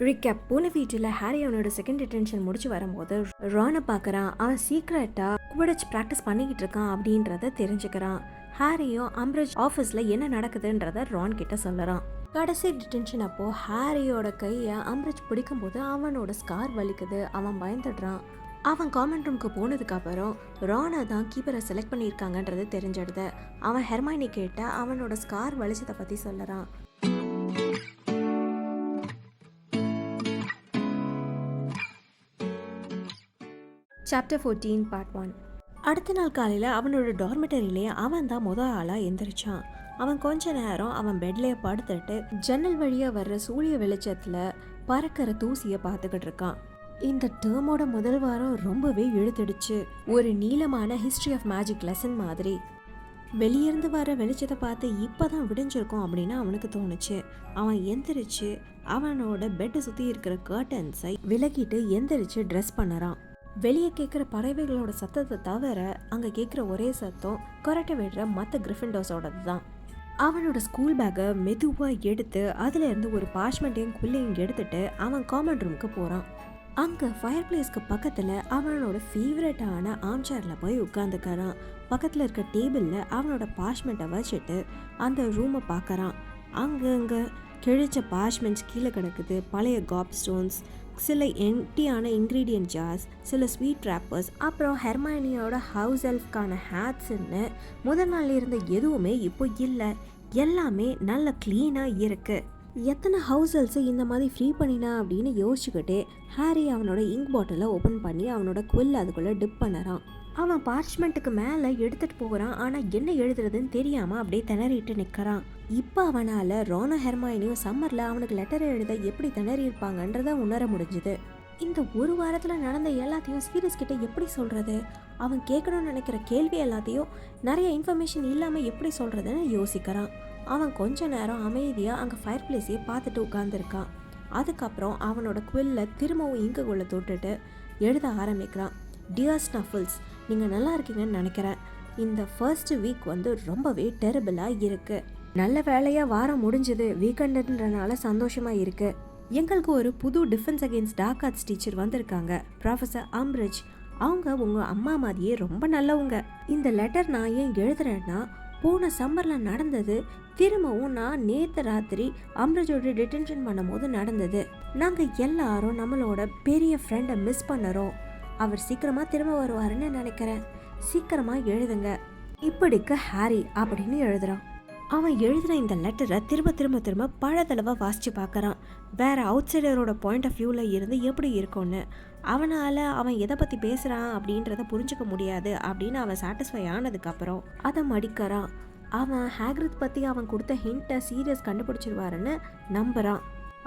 ரிக்கப் போன வீட்டில் ஹாரி அவனோட செகண்ட் டிடென்ஷன் முடிச்சு வரும்போது ரானை பார்க்குறான். அவன் சீக்ரெட்டா குவிடிச் ப்ராக்டிஸ் பண்ணிக்கிட்டு இருக்கான் அப்படின்றத தெரிஞ்சுக்கிறான். ஹாரியும் அம்ரிட்ஜ் ஆஃபீஸில் என்ன நடக்குதுன்றத ரான் கிட்ட சொல்லுறான். கடைசி டிடென்ஷன் அப்போ ஹாரியோட கையை அம்ரிட்ஜ் பிடிக்கும் போது அவனோட ஸ்கார் வலிக்குது. அவன் பயந்துடுறான். அவன் காமன் ரூமுக்கு போனதுக்கு அப்புறம் ரானை தான் கீப்பரை செலக்ட் பண்ணியிருக்காங்கன்றது தெரிஞ்சிடுது. அவன் ஹெர்மைனி கிட்ட அவனோட ஸ்கார் வலிச்சதை பற்றி சொல்லுறான். Chapter 14 part 1. அடுத்த நாள் காலையில் அவனோட டார்மெட்டரியிலே அவன் தான் முதல் ஆளாக எந்திரிச்சான். அவன் கொஞ்ச நேரம் அவன் பெட்லேயே படுத்துட்டு ஜன்னல் வழியாக வர்ற சூரிய வெளிச்சத்தில் பறக்கிற தூசியை பார்த்துக்கிட்டு இருக்கான். இந்த டேர்மோட முதல் வாரம் ரொம்பவே இழுத்துடுச்சு. ஒரு நீளமான ஹிஸ்ட்ரி ஆஃப் மேஜிக் லெசன் மாதிரி. வெளியிருந்து வர வெளிச்சத்தை பார்த்து இப்போ தான் விடிஞ்சிருக்கும் அப்படின்னு அவனுக்கு தோணுச்சு. அவன் எந்திரிச்சு அவனோட பெட்டை சுற்றி இருக்கிற கர்டன்ஸை விலக்கிட்டு எந்திரிச்சு ட்ரெஸ் பண்ணுறான். வெளியே கேட்குற பறவைகளோட சத்தத்தை தவிர அங்கே கேட்குற ஒரே சத்தம் கொரட்டை விடுற மற்ற கிரிஃபிண்டர்ஸோடது தான். அவனோட ஸ்கூல் பேக்கை மெதுவாக எடுத்து அதில் இருந்து ஒரு பார்ச்மெண்ட்டையும் குள்ளையும் எடுத்துட்டு அவன் காமன் ரூமுக்கு போகிறான். அங்கே ஃபயர் பிளேஸ்க்கு பக்கத்தில் அவனோட ஃபேவரட்டான ஆம்சேரில் போய் உட்காந்துக்கிறான். பக்கத்தில் இருக்க டேபிளில் அவனோட பார்ச்மெண்ட்டை வச்சுட்டு அந்த ரூமை பார்க்குறான். அங்கங்கே கிழிச்ச பார்ச்மெண்ட்ஸ் கீழே கிடக்குது. பழைய காப் ஸ்டோன்ஸ், சில எம்டியான இன்க்ரீடியன்ட் ஜார்ஸ், சில ஸ்வீட் ரேப்பர்ஸ், அப்புறம் ஹெர்மைனியோட ஹவுஸ் எல்ஃப்கான ஹேட்ஸ்ன்னு முதல் நாள் இருந்த எதுவுமே இப்போ இல்லை. எல்லாமே நல்ல க்ளீனாக இருக்கு. எத்தனை ஹவுஸ் எல்ஸை இந்த மாதிரி ஃப்ரீ பண்ணினா அப்படின்னு யோசிச்சுக்கிட்டே ஹாரி அவனோட இங்க் பாட்டிலை ஓப்பன் பண்ணி அவனோட குவில் அதுக்குள்ளே டிப் பண்ணுறான். அவன் பார்ச்மெண்ட்டுக்கு மேலே எடுத்துகிட்டு போகிறான். ஆனால் என்ன எழுதுறதுன்னு தெரியாமல் அப்படியே திணறிட்டு நிற்கிறான். இப்போ அவனால் ரானும் ஹெர்மைனியும் சம்மரில் அவனுக்கு லெட்டரை எழுத எப்படி திணறி இருப்பாங்கன்றத உணர முடிஞ்சுது. இந்த ஒரு வாரத்தில் நடந்த எல்லாத்தையும் சீரியஸ் கிட்ட எப்படி சொல்கிறது? அவன் கேட்கணும்னு நினைக்கிற கேள்வி எல்லாத்தையும் நிறைய இன்ஃபர்மேஷன் இல்லாமல் எப்படி சொல்கிறதுன்னு யோசிக்கிறான். அவன் கொஞ்ச நேரம் அமைதியாக அங்கே ஃபயர் பிளேஸையே பார்த்துட்டு உட்காந்துருக்கான். அதுக்கப்புறம் அவனோட குவில்ல திரும்பவும் இங்குக்குள்ளே தொட்டுட்டு எழுத ஆரம்பிக்கிறான். டியர் ஸ்னஃபிள்ஸ், நீங்கள் நல்லா இருக்கீங்கன்னு நினைக்கிறேன். இந்த ஃபர்ஸ்ட் வீக் ரொம்பவே டெரிபிளாக இருக்குது. நல்ல வேலையாக வாரம் முடிஞ்சது. வீக்கெண்டுன்றனால சந்தோஷமாக இருக்குது. எங்களுக்கு ஒரு புது defence against dark arts teacher வந்திருக்காங்க, ப்ரொஃபஸர் அம்ரிட்ஜ். அவங்க உங்கள் அம்மா மாதிரியே ரொம்ப நல்லவங்க. இந்த லெட்டர் நான் ஏன் எழுதுறேன்னா, போன சம்மரில் நடந்தது திரும்பவும் நான் நேற்று ராத்திரி அம்ரிட்ஜோட டிடென்ஷன் பண்ணும்போது நடந்தது. நாங்கள் எல்லாரும் நம்மளோட பெரிய ஃப்ரெண்டை மிஸ் பண்ணுறோம். அவர் சீக்கிரமாக திரும்ப வருவாருன்னு நினைக்கிறேன். சீக்கிரமாக எழுதுங்க. இப்படிக்கு ஹாரி அப்படின்னு எழுதுறான். அவன் எழுதுன இந்த லெட்டரை திரும்ப திரும்ப திரும்ப பல தடவை வாசித்து பார்க்குறான். வேறு அவுட் சைடரோட பாயிண்ட் ஆஃப் வியூவில் இருந்து எப்படி இருக்கும்னு. அவனால் அவன் எதை பற்றி பேசுகிறான் அப்படின்றத புரிஞ்சுக்க முடியாது அப்படின்னு அவன் சாட்டிஸ்ஃபை ஆனதுக்கப்புறம் அதை மடிக்கிறான். அவன் ஹேக்ரிட் பற்றி அவன் கொடுத்த ஹிண்ட்டை சீரியஸ் கண்டுபிடிச்சிருவாருன்னு நம்புகிறான்.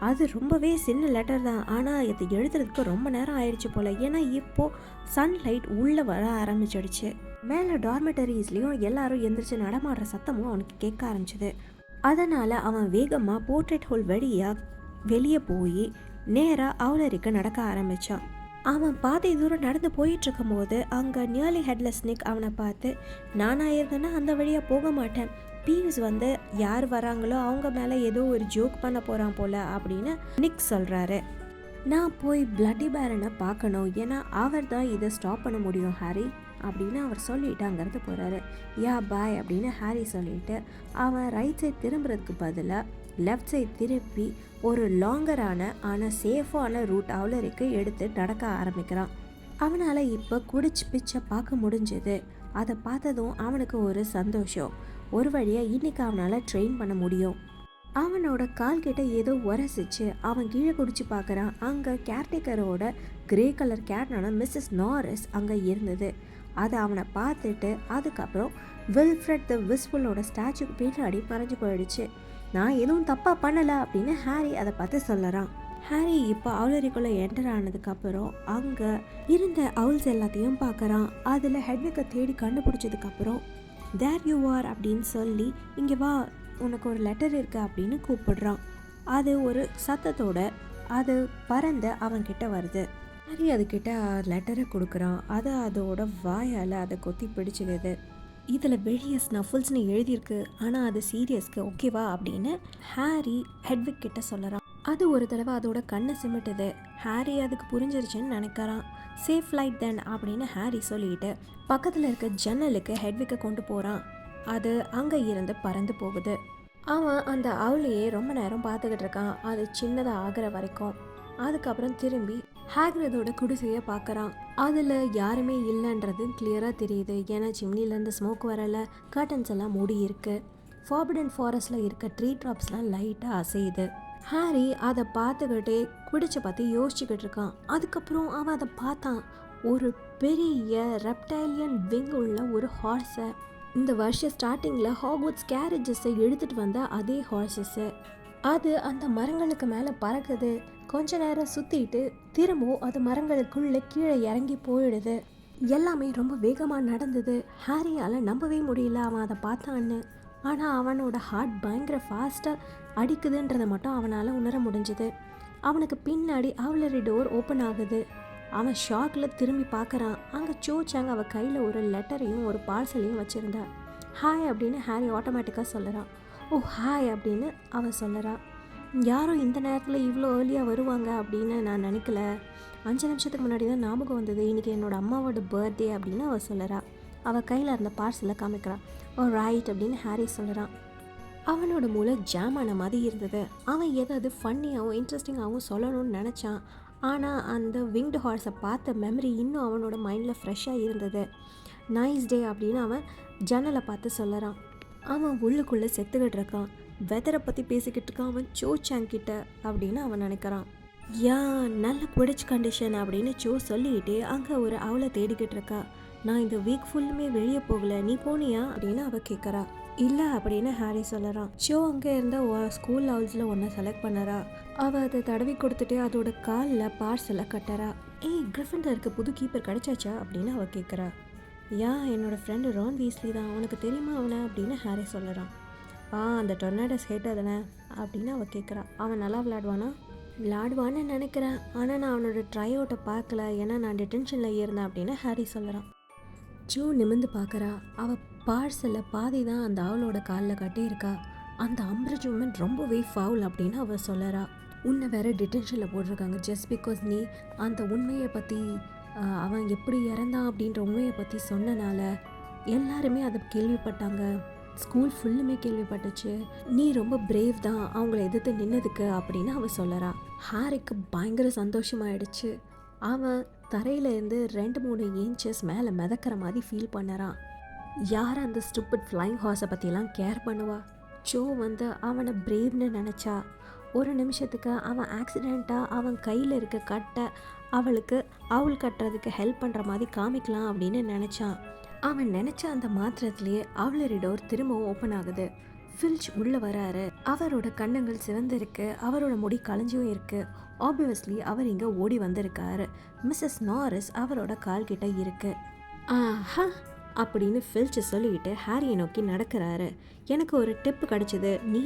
அது ரொம்பவே சின்ன லெட்டர் தான், ஆனால் இது எழுதுறதுக்கு ரொம்ப நேரம் ஆயிடுச்சு போல். ஏன்னா இப்போது சன்லைட் உள்ளே வர ஆரம்பிச்சிடுச்சு. மேலே டார்மெட்டரிஸ்லேயும் எல்லாரும் எந்திரிச்சு நடமாடுற சத்தமும் அவனுக்கு கேட்க ஆரம்பிச்சிது. அதனால் அவன் வேகமாக போர்ட்ரேட் ஹோல் வழியாக வெளியே போய் நேராக அவுலரிக்கு நடக்க ஆரம்பித்தான். அவன் பாதி தூரம் நடந்து போயிட்டுருக்கும் போது அங்கே நியர்லி ஹெட்லெஸ் நிக் அவனை பார்த்து, நானாக இருந்தேன்னா அந்த வழியாக போக மாட்டேன். பீவ்ஸ் யார் வராங்களோ அவங்க மேலே ஏதோ ஒரு ஜோக் பண்ண போகிறான் போல் அப்படின்னு நிக் சொல்கிறாரு. நான் போய் பிளட்டி பேரனை பார்க்கணும், ஏன்னா அவர் தான் இதை ஸ்டாப் பண்ண முடியும் ஹாரி அப்படின்னு அவர் சொல்லிட்டு அங்கேருந்து போகிறாரு. யா பாய் அப்படின்னு ஹாரி சொல்லிட்டு அவன் ரைட் சைட் திரும்புறதுக்கு பதிலாக லெஃப்ட் சைட் திருப்பி ஒரு லாங்கரான ஆனால் சேஃபான ரூட் அவுலருக்கு எடுத்து நடக்க ஆரம்பிக்கிறான். அவனால் இப்போ குடிச்சு பிச்சை பார்க்க முடிஞ்சது. அதை பார்த்ததும் அவனுக்கு ஒரு சந்தோஷம். ஒரு வழியாக இன்னைக்கு அவனால் ட்ரெயின் பண்ண முடியும். அவனோட கால்கிட்ட ஏதோ உரசிச்சு அவன் கீழே குடிச்சு பார்க்குறான். அங்கே கேர்டேக்கரோட கிரே கலர் கேட்டான மிஸ்ஸஸ் நாரிஸ் அங்கே இருந்தது. அதை அவனை பார்த்துட்டு அதுக்கப்புறம் வில்ஃப்ரெட் த விஸ்ஃபுல்லோட ஸ்டாச்சுக்கு பின்னாடி மறைஞ்சு போயிடுச்சு. நான் எதுவும் தப்பாக பண்ணலை அப்படின்னு ஹாரி அதை பார்த்து சொல்லறான். ஹாரி இப்போ அவுலரிக்குள்ளே என்டர் ஆனதுக்கப்புறம் அங்கே இருந்த அவுல்ஸ் எல்லாத்தையும் பார்க்குறான். அதில் ஹெட்விக்கை தேடி கண்டுபிடிச்சதுக்கப்புறம் தேர் யூ ஆர் அப்படின்னு சொல்லி, இங்கே வா, உனக்கு ஒரு லெட்டர் இருக்கு அப்படின்னு கூப்பிடுறான். அது ஒரு சத்தத்தோட அது பறந்த அவன்கிட்ட வருது. ஹாரி அதுக்கிட்ட லெட்டரை கொடுக்குறான். அது அதோட வாயால் அதை கொத்தி பிடிச்சிடுது. இதில் வெளியே ஸ்னஃபிள்ஸ்னு எழுதியிருக்கு, ஆனால் அது சீரியஸ்க்கு ஓகேவா அப்படின்னு ஹாரி ஹெட்விக் கிட்ட சொல்லறான். அது ஒரு தடவை அதோட கண்ணை சிமிட்டுது. ஹாரி அதுக்கு புரிஞ்சிருச்சுன்னு நினைக்கிறான். சேஃப் ஃப்ளைட் தென் அப்படின்னு ஹாரி சொல்லிட்டு பக்கத்தில் இருக்க ஜன்னலுக்கு ஹெட்விக்கை கொண்டு போகிறான். அது அங்கே இருந்து பறந்து போகுது. அவன் அந்த அவளையே ரொம்ப நேரம் பார்த்துக்கிட்டு இருக்கான், அது சின்னதாக ஆகிற வரைக்கும். அதுக்கப்புறம் திரும்பி ஹேக்ரிடோட குடிசையை பார்க்குறான். அதில் யாருமே இல்லைன்றது கிளியராக தெரியுது. ஏன்னா சிம்னிலேருந்து ஸ்மோக் வரலை, கர்டன்ஸ் எல்லாம் மூடி இருக்கு. ஃபார்பிடன் ஃபாரஸ்டில் இருக்க ட்ரீ ட்ராப்ஸ்லாம் லைட்டாக அசையுது. ஹாரி அதை பார்த்துக்கிட்டே குடிச்சை பற்றி யோசிச்சுக்கிட்டு இருக்கான். அதுக்கப்புறம் அவன் அதை பார்த்தான், ஒரு பெரிய ரெப்டைலியன் விங் உள்ள ஒரு ஹார்ஸை. இந்த வருஷம் ஸ்டார்டிங்கில் ஹாக்வர்ட்ஸ் கேரேஜஸை எடுத்துகிட்டு வந்த அதே ஹார்ஸஸ்ஸு. அது அந்த மரங்களுக்கு மேலே பறக்குது. கொஞ்ச நேரம் சுற்றிட்டு திரும்பவும் அது மரங்களுக்குள்ளே கீழே இறங்கி போயிடுது. எல்லாமே ரொம்ப வேகமாக நடந்தது. ஹாரியால் நம்பவே முடியல அவன் அதை பார்த்தான்னு. ஆனால் அவனோட ஹார்ட் பயங்கர ஃபாஸ்ட்டாக அடிக்குதுன்றதை மட்டும் அவனால் உணர முடிஞ்சுது. அவனுக்கு பின்னாடி அவளரி டோர் ஓப்பன் ஆகுது. அவன் ஷாக்கில் திரும்பி பார்க்குறான். அங்கே சோ சாங் அவள் கையில் ஒரு லெட்டரையும் ஒரு பார்சலையும் வச்சுருந்தா. ஹாய் அப்படின்னு ஹாரி ஆட்டோமேட்டிக்காக சொல்லுறான். ஓ ஹாய் அப்படின்னு அவன் சொல்லுறான். யாரும் இந்த நேரத்தில் இவ்வளோ ஏர்லியாக வருவாங்க அப்படின்னு நான் நினைக்கல. 5 நிமிஷத்துக்கு முன்னாடி தான் ஞாபகம் வந்தது, இன்றைக்கி என்னோடய அம்மாவோட பர்த்டே அப்படின்னு அவள் சொல்லுறா. அவள் கையில் இருந்த பார்சலை காமிக்கிறான். ஓ ரைட் அப்படின்னு ஹாரி சொல்லுறான். அவனோட மூளை ஜாம் ஆன மாதிரி இருந்தது. அவன் ஏதாவது ஃபன்னியாகவும் இன்ட்ரெஸ்டிங்காகவும் சொல்லணும்னு நினச்சான். ஆனால் அந்த விங்டு ஹார்ஸை பார்த்த மெமரி இன்னும் அவனோட மைண்டில் ஃப்ரெஷ்ஷாக இருந்தது. நைஸ் டே அப்படின்னு அவன் ஜன்னலை பார்த்து சொல்லுறான். அவன் உள்ளுக்குள்ளே செத்துக்கிட்டு இருக்கான். வெதரை பற்றி பேசிக்கிட்டு இருக்கான் அவன் சோ சாங் கிட்ட அப்படின்னு அவன் நினைக்கிறான். யா நல்ல குடிச் கண்டிஷன் அப்படின்னு சோ சொல்லிக்கிட்டே அங்கே ஒரு அவளை தேடிக்கிட்டு இருக்கா. நான் இந்த வீக் ஃபுல்லுமே வெளியே போகல, நீ போனியா அப்படின்னு அவள் கேட்குறா. இல்லை அப்படின்னு ஹாரி சொல்லறான். ஷோ அங்கே இருந்த ஸ்கூல் ஹவுஸில் ஒன்றை செலக்ட் பண்ணறா. அவள் அதை தடவி கொடுத்துட்டு அதோட காலில் பார்சலை கட்டுறா. ஏய் கிரிஃபிண்டருக்கு புது கீப்பர் கிடைச்சாச்சா அப்படின்னு அவள் கேட்குறா. என்னோட ஃப்ரெண்டு ரான் வீஸ்லி தான், அவனுக்கு தெரியுமா அவனை அப்படின்னு ஹாரி சொல்லறான். அந்த டொர்னாடோஸ் ஹேட்டர் தானே அப்படின்னு அவள் கேட்குறா. அவன் நல்லா விளையாடுவான்னு நினைக்கிறேன், ஆனால் நான் அவனோட ட்ரை அவுட்டை பார்க்கல, ஏன்னா நான் டிடென்ஷனில் இருந்தேன் அப்படின்னு ஹாரி சொல்லறான். ஜோ நிமிந்து பார்க்குறா. அவள் பார்சலில் பாதி தான் அந்த அவளோட காலில் கட்டியிருக்கா. அந்த அம்ப்ரஜ் உமன் ரொம்பவே ஃபவுல் அப்படின்னு அவள் சொல்லறா. உன்னை வேற டிடென்ஷனில் போட்டிருக்காங்க ஜஸ்ட் பிகாஸ் நீ அந்த உண்மையை பற்றி அவன் எப்படி இறந்தான் அப்படின்ற உண்மையை பற்றி சொன்னனால எல்லாருமே அதை கேள்விப்பட்டாங்க. ஸ்கூல் ஃபுல்லுமே கேள்விப்பட்டுச்சு. நீ ரொம்ப பிரேவ் தான் அவங்கள எதிர்த்து நின்னதுக்கு அப்படின்னு அவள் சொல்லறா. ஹாரிக்கு பயங்கர சந்தோஷமாயிடுச்சு. அவன் தரையிலேருந்து 2-3 இன்ச்சஸ் மேலே மிதக்கிற மாதிரி ஃபீல் பண்ணறான். யார் அந்த ஸ்டூப்பிட் ஃப்ளைங் ஹார்ஸை பற்றிலாம் கேர் பண்ணுவா? ஜோ அவனை பிரேவ்னு நினச்சா. ஒரு நிமிஷத்துக்கு அவன் ஆக்சிடெண்ட்டாக அவன் கையில் இருக்க கட்டை அவளுக்கு அவள் கட்டுறதுக்கு ஹெல்ப் பண்ணுற மாதிரி காமிக்கலாம் அப்படின்னு நினச்சான். அவன் நினச்ச அந்த மாத்திரத்திலேயே அவளரி டோர் திரும்பவும் ஓப்பன் ஆகுது. ஃபில்ச் உள்ளே வராரு. அவரோட கண்ணங்கள் சிவந்திருக்கு, அவரோட முடி களைஞ்சும் இருக்கு. ஆப்வியஸ்லி அவர் இங்கே ஓடி வந்திருக்காரு. மிஸ்ஸஸ் நாரிஸ் அவரோட கால் கிட்ட இருக்கு. ஆஹா அப்படின்னு ஃபில்ச் சொல்லிக்கிட்டு ஹாரியை நோக்கி நடக்கிறாரு. எனக்கு ஒரு டிப்பு கிடச்சிது, நீ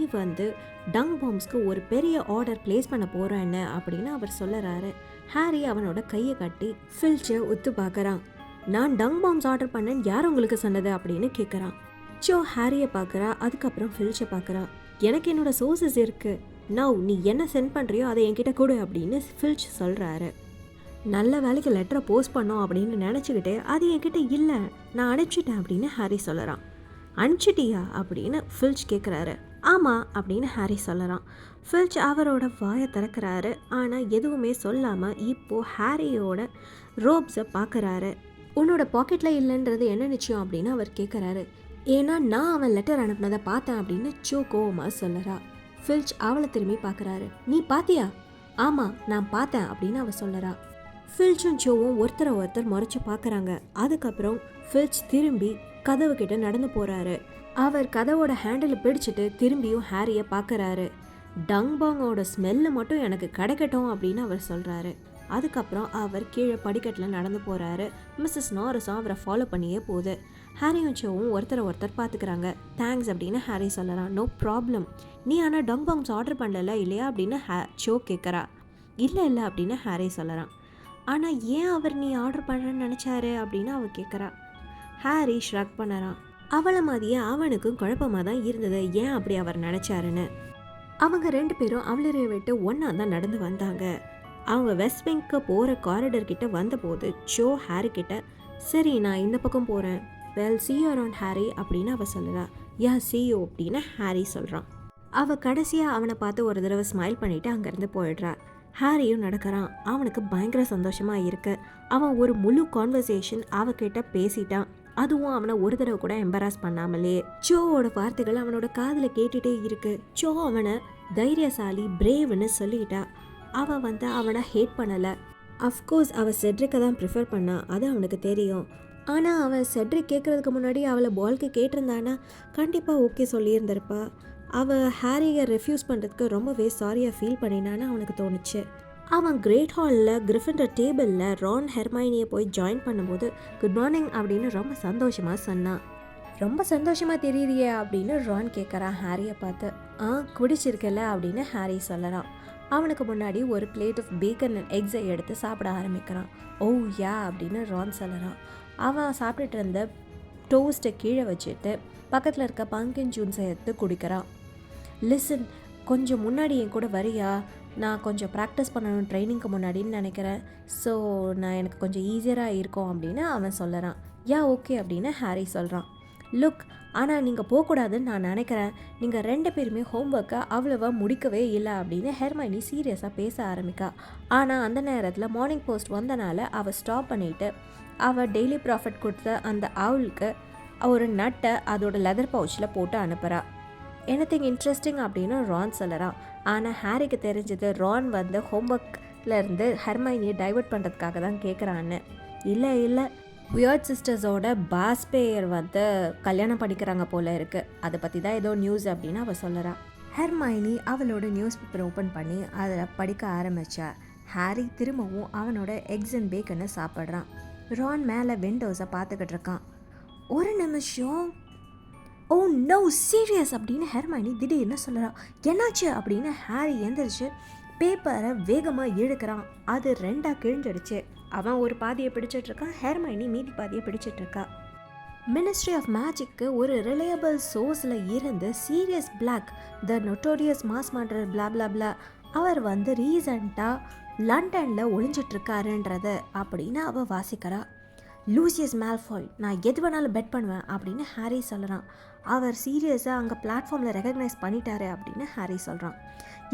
டங் பாம்ஸ்க்கு ஒரு பெரிய ஆர்டர் பிளேஸ் பண்ண போகிறேன்னு அப்படின்னு அவர் சொல்லறாரு. ஹாரி அவனோட கையை கட்டி ஃபில்ச்சை ஒத்து பார்க்குறான். நான் டங் பாம்ஸ் ஆர்டர் பண்ணேன்னு யார் உங்களுக்கு சொன்னது அப்படின்னு கேட்குறான். ஜோ ஹாரியை பார்க்குறா. அதுக்கப்புறம் ஃபில்ச்சை பார்க்குறா. எனக்கு என்னோட சோர்சஸ் இருக்குது, நீ என்ன சென்ட் பண்ணுறியோ அதை என்கிட்ட கொடு அப்படின்னு ஃபில்ச் சொல்கிறாரு. நல்ல வேலைக்கு லெட்டரை போஸ்ட் பண்ணோம் அப்படின்னு நினச்சிக்கிட்டு அது என்கிட்ட இல்லை, நான் அனுப்பிச்சிட்டேன் அப்படின்னு ஹாரி சொல்லறான். அனுப்பிச்சிட்டியா அப்படின்னு ஃபில்ச் கேட்குறாரு. ஆமாம் அப்படின்னு ஹாரி சொல்லறான். ஃபில்ச் அவரோட வாயை திறக்கிறாரு. ஆனால் எதுவுமே சொல்லாமல் இப்போது ஹாரியோட ரோப்ஸை பார்க்குறாரு. உன்னோட பாக்கெட்டில் இல்லைன்றது என்ன நிச்சயம் அப்படின்னு அவர் கேட்குறாரு. ஏன்னா நான் அவன் லெட்டர் அனுப்புனதை பார்த்தேன் அப்படின்னு சோ கோவமாக சொல்லறா. ஃபில்ச் அவளை திரும்பி பார்க்குறாரு. நீ பாத்தியா? ஆமாம் நான் பார்த்தேன் அப்படின்னு அவள் சொல்லறா. ஃபில்ச்சும் ஜோவும் ஒருத்தர் முறைச்சு பார்க்குறாங்க. அதுக்கப்புறம் ஃபில்ச் திரும்பி கதவு கிட்ட நடந்து போகிறாரு. அவர் கதவோட ஹேண்டில் பிடிச்சிட்டு திரும்பியும் ஹாரியை பார்க்குறாரு. டங் பாங்கோட ஸ்மெல்லு மட்டும் எனக்கு கிடைக்கட்டும் அப்படின்னு அவர் சொல்கிறாரு. அதுக்கப்புறம் அவர் கீழே படிக்கட்டில் நடந்து போகிறாரு. மிஸ்ஸஸ் நாரிஸும் அவரை ஃபாலோ பண்ணியே போகுது. ஹாரியும் ஜோவும் ஒருத்தர் பார்த்துக்கிறாங்க. தேங்க்ஸ் அப்படின்னு ஹாரி சொல்லறான். No problem. நீ ஆனால் டங் பாங்ஸ் ஆர்டர் பண்ணல இல்லையா அப்படின்னு ஜோ கேட்குறா. இல்லை அப்படின்னு ஹாரி சொல்லறான். ஆனால் ஏன் அவர் நீ ஆர்டர் பண்ணுறேன்னு நினச்சாரு அப்படின்னு அவள் கேட்குறா. ஹாரி ஷ்ரக் பண்ணறான். அவளை மாதிரியே அவனுக்கும் குழப்பமாக தான் இருந்தது ஏன் அப்படி அவர் நினச்சாருன்னு. அவங்க 2 பேரும் அவளரை விட்டு ஒன்றா தான் நடந்து வந்தாங்க. அவங்க வெஸ்ட் விங்க்கு போகிற காரிடர் கிட்ட வந்தபோது ஜோ ஹாரி கிட்ட, சரி நான் இந்த பக்கம் போகிறேன், well see you around Harry அப்படின்னு அவள் சொல்லுறா. யா see you அப்படின்னு ஹாரி சொல்கிறான். அவள் கடைசியாக அவனை பார்த்து ஒரு தடவை ஸ்மைல் பண்ணிவிட்டு அங்கேருந்து போயிடுறா. ஹாரியும் நடக்கிறான். அவனுக்கு பயங்கர சந்தோஷமாக இருக்கு. அவன் ஒரு முழு கான்வர்சேஷன் அவகிட்ட பேசிட்டான். அதுவும் அவனை ஒரு தடவை கூட எம்பராஸ் பண்ணாமலே. ஜோவோட வார்த்தைகள் அவனோட காதில் கேட்டுகிட்டே இருக்கு. ஜோ அவனை தைரியசாலி, பிரேவ்னு சொல்லிட்டா. அவன் அவனை ஹேட் பண்ணலை. அஃப்கோர்ஸ் அவள் செட்ரிக்கை தான் ப்ரிஃபர் பண்ணா, அது அவனுக்கு தெரியும். ஆனால் அவன் செட்ரிக் கேட்குறதுக்கு முன்னாடி அவளை பால்க்கு கேட்டிருந்தானா கண்டிப்பாக ஓகே சொல்லியிருந்திருப்பா. அவள் ஹாரியை ரெஃப்யூஸ் பண்ணுறதுக்கு ரொம்பவே சாரியாக ஃபீல் பண்ணினான்னு அவனுக்கு தோணுச்சு. அவன் கிரேட் ஹாலில் கிரிஃபிண்டர் டேபிளில் ரான் ஹெர்மைனியை போய் ஜாயின் பண்ணும்போது குட் மார்னிங் அப்படின்னு ரொம்ப சந்தோஷமாக சொன்னான். ரொம்ப சந்தோஷமாக தெரியுறியே அப்படின்னு ரான் கேட்குறான் ஹாரியை பார்த்து. குடிச்சிருக்கல அப்படின்னு ஹாரி சொல்லறான். அவனுக்கு முன்னாடி ஒரு பிளேட் ஆஃப் பேக்கன் அண்ட் எக்ஸை எடுத்து சாப்பிட ஆரம்பிக்கிறான். ஓ யா அப்படின்னு ரான் சொல்லறான். அவன் சாப்பிட்டுட்டு இருந்த டோஸ்ட்டை கீழே வச்சுட்டு பக்கத்தில் இருக்க பங்கின் ஜூஸை எடுத்து குடிக்கிறான். லிசன், கொஞ்சம் முன்னாடி என் கூட வரியா? நான் கொஞ்சம் ப்ராக்டிஸ் பண்ணணும் ட்ரைனிங்க்கு முன்னாடின்னு நினைக்கிறேன். ஸோ எனக்கு கொஞ்சம் ஈஸியராக இருக்கும் அப்படின்னு அவன் சொல்லறான். யா ஓகே அப்படின்னு ஹாரி சொல்கிறான். லுக், ஆனால் நீங்கள் போகக்கூடாதுன்னு நான் நினைக்கிறேன். நீங்கள் 2 பேருமே ஹோம்ஒர்க்கை அவ்வளோவா முடிக்கவே இல்லை அப்படின்னு ஹெர்மைனி சீரியஸாக பேச ஆரம்பிக்கா. ஆனால் அந்த நேரத்தில் மார்னிங் போஸ்ட் வந்தனால அவள் ஸ்டாப் பண்ணிவிட்டு அவள் டெய்லி ப்ராஃபிட் கொடுத்த அந்த ஆவுலுக்கு ஒரு நட்டை அதோட லெதர் பவுச்சில் போட்டு அனுப்புகிறா. எனிதிங் இன்ட்ரெஸ்டிங் அப்படின்னு ரான் சொல்லறான். ஆனால் ஹாரிக்கு தெரிஞ்சது ரான் ஹோம்ஒர்க்லேருந்து ஹெர்மைனியை டைவர்ட் பண்ணுறதுக்காக தான் கேட்குறான்னு. இல்லை வியர்ட் சிஸ்டர்ஸோட பாஸ் பேயர் கல்யாணம் பண்ணிக்கிறாங்க போல இருக்குது, அதை பற்றி தான் ஏதோ நியூஸ் அப்படின்னு அவள் சொல்லறா. ஹெர்மைனி அவளோட நியூஸ் பேப்பர் ஓப்பன் பண்ணி அதில் படிக்க ஆரம்பித்தா. ஹாரி திரும்பவும் அவனோட எக்ஸ் அண்ட் பேக்கனை சாப்பிட்றான். ரான் மேலே விண்டோஸை பார்த்துக்கிட்டு இருக்கான். ஒரு நிமிஷம், ஓ நோ சீரியஸ் அப்படின்னு ஹெர்மைனி திடீர்னு சொல்கிறா. என்னாச்சு அப்படின்னு ஹாரி எந்திரிச்சு பேப்பரை வேகமாக இழுக்கிறான். அது 2ஆக கிழிஞ்சிடுச்சு. அவன் ஒரு பாதியை பிடிச்சிட்ருக்கான், ஹெர்மைனி மீதி பாதியை பிடிச்சிட்ருக்கா. மினிஸ்ட்ரி ஆஃப் மேஜிக்கு ஒரு ரிலையபிள் சோர்ஸில் இருந்து சீரியஸ் பிளாக் த நொட்டோரியஸ் மாஸ் மர்டரர் பிளா பிளா பிளா அவர் ரீசண்டாக லண்டனில் ஒளிஞ்சிட்ருக்காருன்றது அப்படின்னு அவள் வாசிக்கிறா. லூசியஸ் மால்ஃபாய், நான் எது வேணாலும் பெட் பண்ணுவேன் அப்படின்னு ஹாரி சொல்கிறான். அவர் சீரியஸாக அங்கே பிளாட்ஃபார்மில் ரெகக்னைஸ் பண்ணிட்டாரு அப்படின்னு ஹாரி சொல்கிறான்.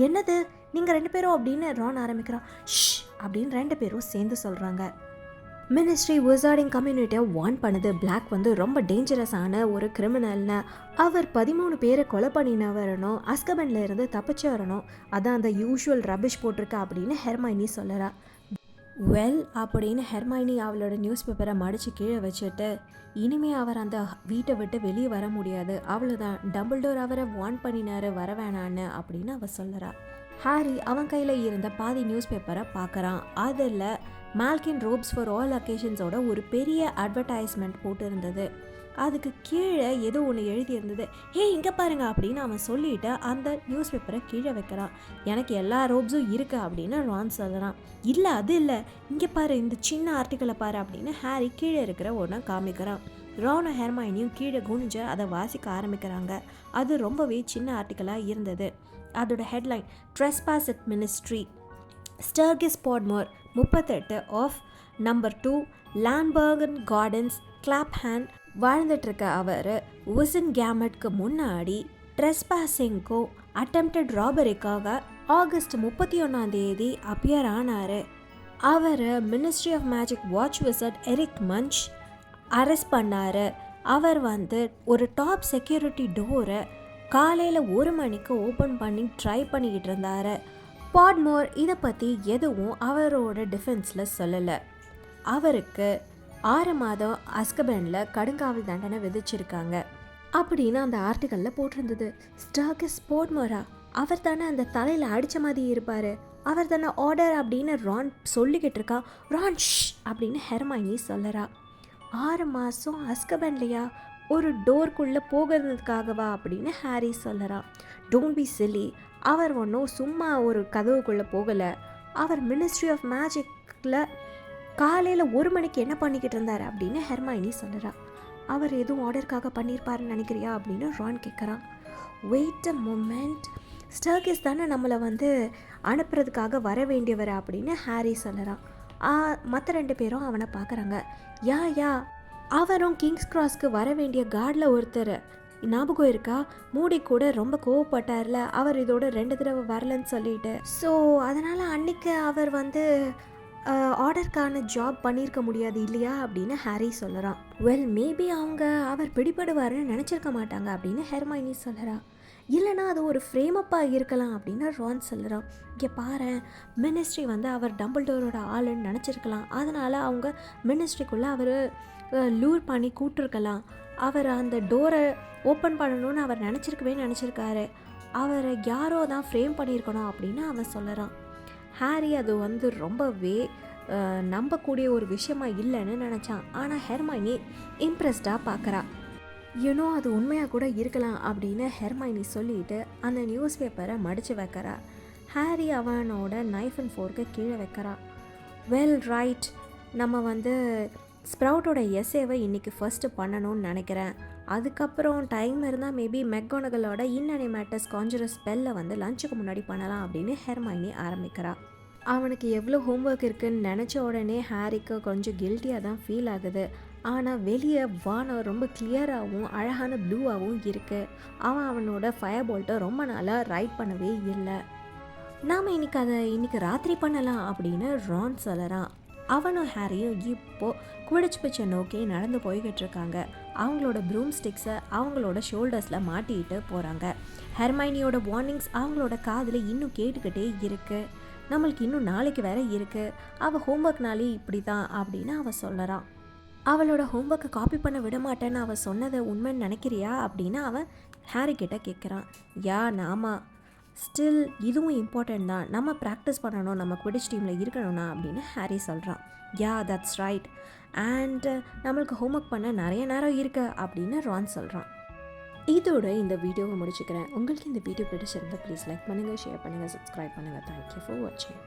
என்னது நீங்கள் 2 பேரும் அப்படின்னு ரான் ஆரம்பிக்கிறான். ஷ் அப்படின்னு 2 பேரும் சேர்ந்து சொல்கிறாங்க. மினிஸ்ட்ரி விசார்டிங் கம்யூனிட்டியை வார்ன் பண்ணுது. பிளாக் ரொம்ப டேஞ்சரஸான ஒரு கிரிமினல்னு. அவர் 13 பேரை கொலை பண்ணினவரணும், அஸ்கபனில் இருந்து தப்பிச்சு வரணும். அதான் அந்த யூஷுவல் ரபிஷ் போட்டிருக்கா அப்படின்னு ஹெர்மைனி சொல்லறா. வெல் அப்படின்னு ஹெர்மைனி அவளோட நியூஸ் பேப்பரை மடித்து கீழே வச்சுட்டு, இனிமே அவர் அந்த வீட்டை விட்டு வெளியே வர முடியாது, அவ்வளோதான், டம்பிள்டோர் அவரை வார்ன் பண்ணினாரு வர வேணான்னு அப்படின்னு அவள் சொல்லறா. ஹாரி அவன் கையில் இருந்த பாதி நியூஸ் பேப்பரை பார்க்குறான். அதில் மால்கின் ரோப்ஸ் ஃபார் ஆல் அக்கேஷன்ஸோட ஒரு பெரிய அட்வர்டைஸ்மெண்ட் போட்டு இருந்தது. அதுக்கு கீழே ஏதோ ஒன்று எழுதியிருந்தது. இங்கே பாருங்க அப்படின்னு அவன் சொல்லிட்டு அந்த நியூஸ் பேப்பரை கீழே வைக்கிறான். எனக்கு எல்லா ரோப்ஸும் இருக்கு அப்படின்னு ரான் சொல்கிறான். இல்லை அது இல்லை, இங்கே பாரு, இந்த சின்ன ஆர்டிக்கலை பாரு அப்படின்னு ஹாரி கீழே இருக்கிற ஒன்றை காமிக்கிறான். ரானும் ஹெர்மைனியும் கீழே குனிஞ்சு அதை வாசிக்க ஆரம்பிக்கிறாங்க. அது ரொம்பவே சின்ன ஆர்டிக்கலாக இருந்தது. அதோட headline, trespass at Ministry, Sturgis Podmore 38 of number 2 Laburnum Gardens Clapham வாழ்ந்துட்டுருக்க அவர் விசன் கேமட்க்கு முன்னாடி ட்ரெஸ்பாசிங்க்கும் அட்டெம்ப்டட் ராபரிக்காக ஆகஸ்ட் 31 அப்பியர் ஆனார். அவர் Ministry of Magic watchwizard Eric Munch arrest பண்ணார். அவர் ஒரு டாப் செக்யூரிட்டி டோரை காலையில் 1 மணிக்கு ஓப்பன் பண்ணி ட்ரை பண்ணிக்கிட்டு இருந்தார். பாட்மோர் இதை பற்றி எதுவும் அவரோட டிஃபென்ஸில் சொல்லலை. அவருக்கு 6 மாதம் அஸ்கபனில் கடுங்காவல் தண்டனை விதிச்சிருக்காங்க அப்படின்னு அந்த ஆர்டிக்கலில் போட்டிருந்தது. ஸ்டர்கிஸ் பாட்மோரா? அவர் தானே அந்த தலையில் அடித்த மாதிரி இருப்பார், அவர் தானே ஆர்டர் அப்படின்னு ரான் சொல்லிக்கிட்டு இருக்கா. ரான் ஷ் அப்படின்னு ஹெர்மைனி சொல்லறா. 6 மாதம் அஸ்கபன்லையா? ஒரு டோர்க்குள்ளே போகிறதுக்காகவா அப்படின்னு ஹாரி சொல்லறான். டோன்ட் பி சில்லி, அவர் ஒன்றும் சும்மா ஒரு கதவுக்குள்ளே போகலை. அவர் மினிஸ்ட்ரி ஆஃப் மேஜிக்கில் காலையில் 1 மணிக்கு என்ன பண்ணிக்கிட்டு இருந்தார் அப்படின்னு ஹெர்மைனி சொல்கிறா. அவர் எதுவும் ஆர்டருக்காக பண்ணியிருப்பாருன்னு நினைக்கிறியா அப்படின்னு ரான் கேட்குறான். வெயிட் அ மொமெண்ட், ஸ்டர்கிஸ் தானே நம்மளை வந்து அனுப்புறதுக்காக வர வேண்டியவர் அப்படின்னு ஹாரி சொல்லுறான். மற்ற 2 பேரும் அவனை பார்க்குறாங்க. யா அவரும் கிங்ஸ் கிராஸ்க்கு வர வேண்டிய கார்டில் ஒருத்தர், ஞாபகம் இருக்கா? மூடி கூட ரொம்ப கோவப்பட்டார்ல, அவர் இதோட 2 தடவை வரலன்னு சொல்லிட்டு. ஸோ அதனால் அன்னைக்கு அவர் வந்து ஆர்டருக்கான ஜாப் பண்ணியிருக்க முடியாது இல்லையா அப்படின்னு ஹாரி சொல்லுறான். மேபி அவர் பிடிபடுவாருன்னு நினச்சிருக்க மாட்டாங்க அப்படின்னு ஹெர்மைனி சொல்லுறா. இல்லைனா அது ஒரு ஃப்ரேமப்பாக இருக்கலாம் அப்படின்னு ரான் சொல்லுறான். இங்கே பாரு, மினிஸ்ட்ரி வந்து அவர் டம்பிள்டோரோட ஆளுன்னு நினச்சிருக்கலாம். அதனால் அவங்க மினிஸ்ட்ரிக்குள்ளே அவர் லூர் பண்ணி கூப்பிட்டுருக்கலாம். அவர் அந்த டோரை ஓப்பன் பண்ணணும்னு அவர் நினச்சிருக்காரு. அவரை யாரோ தான் ஃப்ரேம் பண்ணியிருக்கணும் அப்படின்னு அவன் சொல்லுறான். ஹாரி அது வந்து ரொம்பவே நம்பக்கூடிய ஒரு விஷயமா இல்லைன்னு நினச்சான். ஆனால் ஹெர்மைனி இம்ப்ரெஸ்டாக பார்க்குறா. அது உண்மையாக கூட இருக்கலாம் அப்படின்னு ஹெர்மைனி சொல்லிட்டு அந்த நியூஸ் பேப்பரை மடித்து வைக்கிறா. ஹாரி அவனோட நைஃப் அண்ட் ஃபோர்க்கை கீழே வைக்கிறா. ரைட், நம்ம வந்து ஸ்ப்ரவுட்டோட எஸ்ஸேவை இன்றைக்கி ஃபஸ்ட்டு பண்ணணும்னு நினைக்கிறேன். அதுக்கப்புறம் டைம் இருந்தால் மேபி மெக்கோனகலோட இன்அனிமேட்டஸ் கான்ஜரஸ் ஸ்பெல்லை வந்து லஞ்சுக்கு முன்னாடி பண்ணலாம் அப்படின்னு ஹெர்மைனி ஆரம்பிக்கிறா. அவனுக்கு எவ்வளோ ஹோம்ஒர்க் இருக்குதுன்னு நினச்ச உடனே ஹாரிக்கு கொஞ்சம் கில்ட்டியாக தான் ஃபீல் ஆகுது. ஆனால் வெளியே வானம் ரொம்ப கிளியராகவும் அழகான ப்ளூவாகவும் இருக்குது. அவனோட ஃபயர் போல்ட்டை ரொம்ப நாளாக ரைட் பண்ணவே இல்லை. நாம் இன்னைக்கு ராத்திரி பண்ணலாம் அப்படின்னு ரான் சொல்லறான். அவனும் ஹாரியும் இப்போது குவிடிச் பிச்சை நோக்கி நடந்து போய்கிட்டு இருக்காங்க. அவங்களோட ப்ரூம் ஸ்டிக்ஸை அவங்களோட ஷோல்டர்ஸில் மாட்டிக்கிட்டு போகிறாங்க. ஹெர்மைனியோட வார்னிங்ஸ் அவங்களோட காதில் இன்னும் கேட்டுக்கிட்டே இருக்குது. நம்மளுக்கு இன்னும் நாளைக்கு வேற இருக்குது, அவள் ஹோம்ஒர்க்னாலே இப்படி தான் அப்படின்னு அவள் சொல்லறான். அவளோட ஹோம்ஒர்க்கை காப்பி பண்ண விட மாட்டேன்னு அவள் சொன்னதை உண்மைன்னு நினைக்கிறியா அப்படின்னு அவன் ஹாரி கிட்ட கேட்குறான். நாமா, ஸ்டில் இதுவும் இம்பார்ட்டன்ட் தான். நம்ம ப்ராக்டிஸ் பண்ணணும், நம்ம குவிடிச் டீமில் இருக்கணும்னா அப்படின்னு ஹாரி சொல்கிறான். தட்ஸ் ரைட், அண்ட் நம்மளுக்கு ஹோம்ஒர்க் பண்ண நிறைய நேரம் இருக்கு அப்படின்னு ரான் சொல்கிறான். இதோட இந்த வீடியோவை முடிச்சுக்கிறேன். உங்களுக்கு இந்த வீடியோ பிடிச்சிருந்தால் ப்ளீஸ் லைக் பண்ணுங்கள், ஷேர் பண்ணுங்கள், சப்ஸ்கிரைப் பண்ணுங்கள். தேங்க்யூ ஃபார் வாட்சிங்.